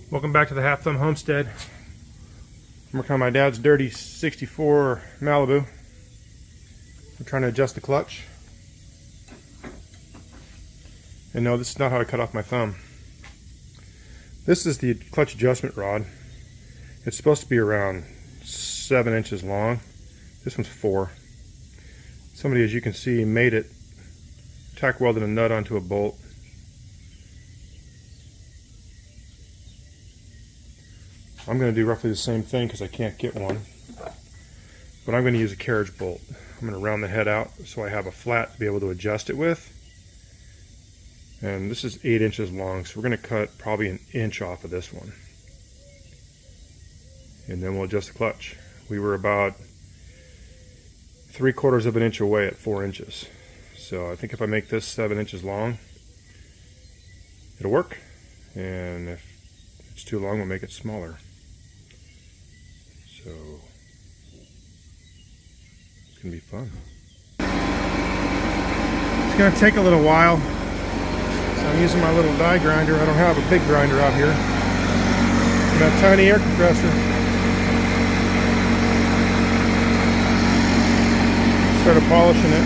Welcome back to the Half Thumb Homestead. I'm working on my dad's dirty 64 Malibu. I'm trying to adjust the clutch. And no, this is not how I cut off my thumb. This is the clutch adjustment rod. It's supposed to be around 7 inches long. This one's 4. Somebody, as you can see, made it, tack welded a nut onto a bolt. I'm going to do roughly the same thing because I can't get one. But I'm going to use a carriage bolt. I'm going to round the head out so I have a flat to be able to adjust it with. And this is 8 inches long, so we're going to cut probably 1 inch off of this one. And then we'll adjust the clutch. We were about 3/4 of an inch away at 4 inches. So I think if I make this 7 inches long, it'll work. And if it's too long, we'll make it smaller. So it's going to be fun. It's going to take a little while. So I'm using my little die grinder. I don't have a big grinder out here. I've got a tiny air compressor. Started polishing it.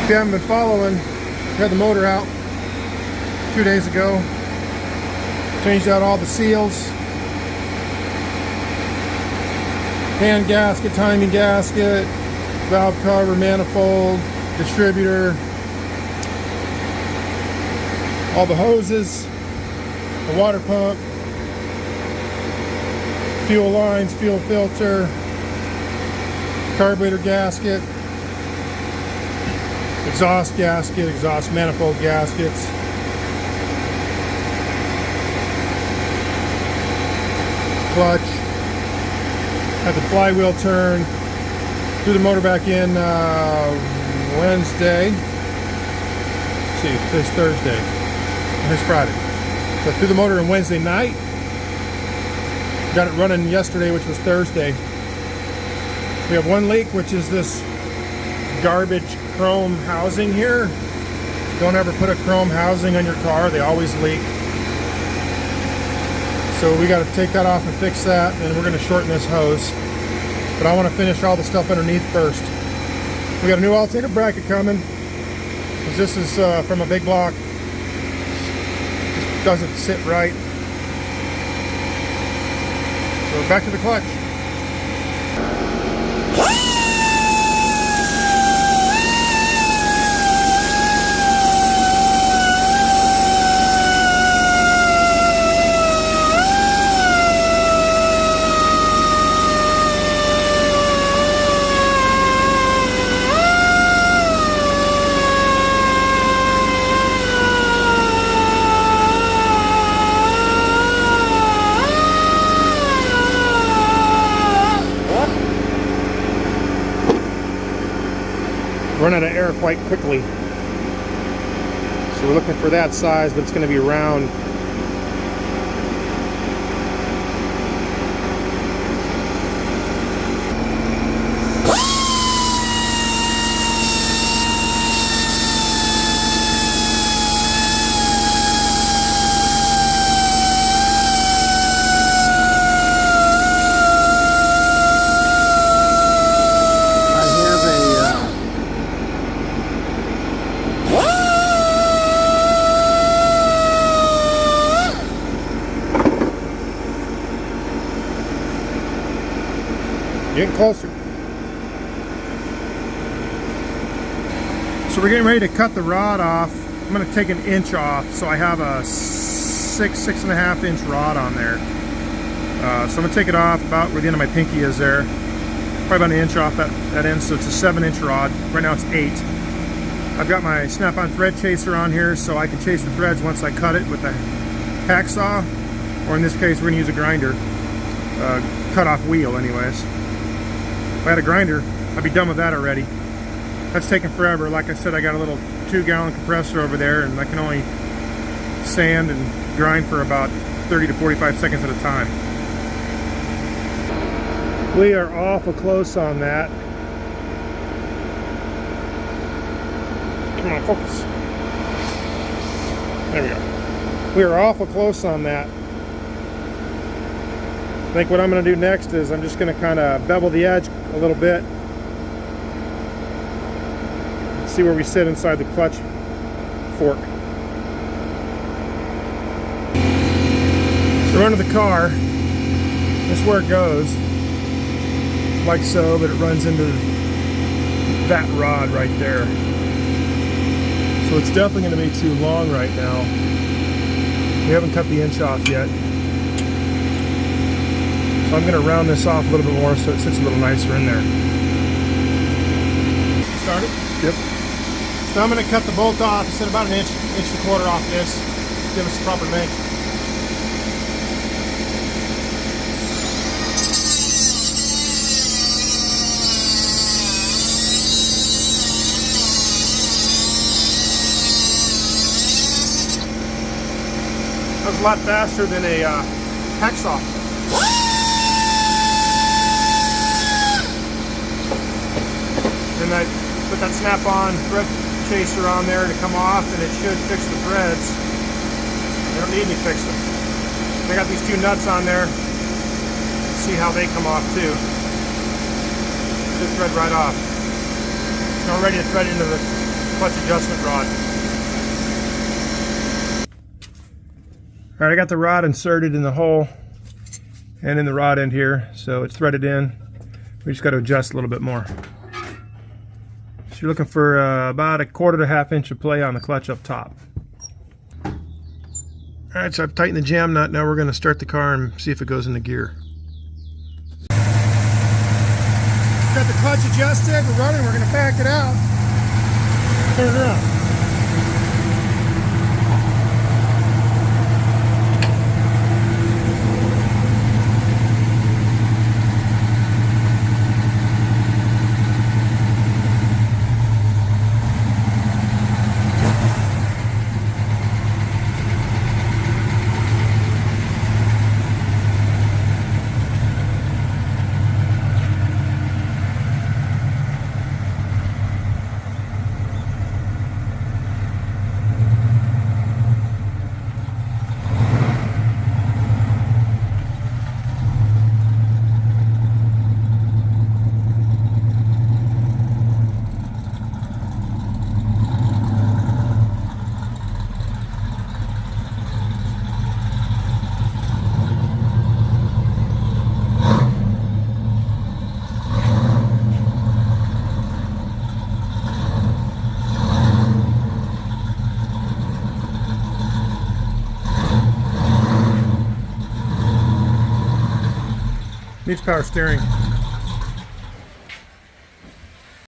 If you haven't been following, we had the motor out 2 days ago. Changed out all the seals. Hand gasket, timing gasket, valve cover, manifold, distributor, all the hoses, the water pump, fuel lines, fuel filter, carburetor gasket, exhaust gasket, exhaust manifold gaskets, clutch, had the flywheel turn, threw the motor back in Wednesday. Let's see, today's Thursday, and it's Friday. So I threw the motor in Wednesday night, got it running yesterday, which was Thursday. We have one leak, which is this garbage chrome housing here. Don't ever put a chrome housing on your car, they always leak. So we got to take that off and fix that, and we're going to shorten this hose. But I want to finish all the stuff underneath first. We got a new alternator bracket coming, because this is from a big block. Just doesn't sit right. So back to the clutch. Run out of air quite quickly. So we're looking for that size, but it's going to be round. Getting closer. So we're getting ready to cut the rod off. I'm going to take 1 inch off, so I have a 6.5 inch rod on there. So I'm going to take it off about where the end of my pinky is there. Probably about 1 inch off that end, so it's a 7-inch rod. Right now it's 8. I've got my snap-on thread chaser on here, so I can chase the threads once I cut it with a hacksaw, or in this case we're going to use a grinder. Cut-off wheel anyways. If I had a grinder, I'd be done with that already. That's taking forever. Like I said, I got a little 2-gallon compressor over there, and I can only sand and grind for about 30 to 45 seconds at a time. We are awful close on that. Come on, focus. There we go. We were awful close on that. I think what I'm going to do next is I'm just going to kind of bevel the edge a little bit. See where we sit inside the clutch fork. So we're under the car. This is where it goes. Like so, but it runs into that rod right there. So it's definitely going to be too long right now. We haven't cut the inch off yet. So I'm going to round this off a little bit more so it sits a little nicer in there. Start it? Yep. So I'm going to cut the bolt off. Set about an inch and a quarter off this. Give us the proper make. That was a lot faster than a hacksaw. Then I put that snap-on thread chaser on there to come off, and it should fix the threads. They don't need me fixing them. I got these two nuts on there. Let's see how they come off too. Should thread right off. Now we're ready to thread into the clutch adjustment rod. Alright, I got the rod inserted in the hole and in the rod end here, so it's threaded in. We just got to adjust a little bit more. So you're looking for about a quarter to half inch of play on the clutch up top. Alright, so I've tightened the jam nut. Now we're going to start the car and see if it goes into gear. Got the clutch adjusted, we're running, we're going to back it out. Turn it around. Needs power steering.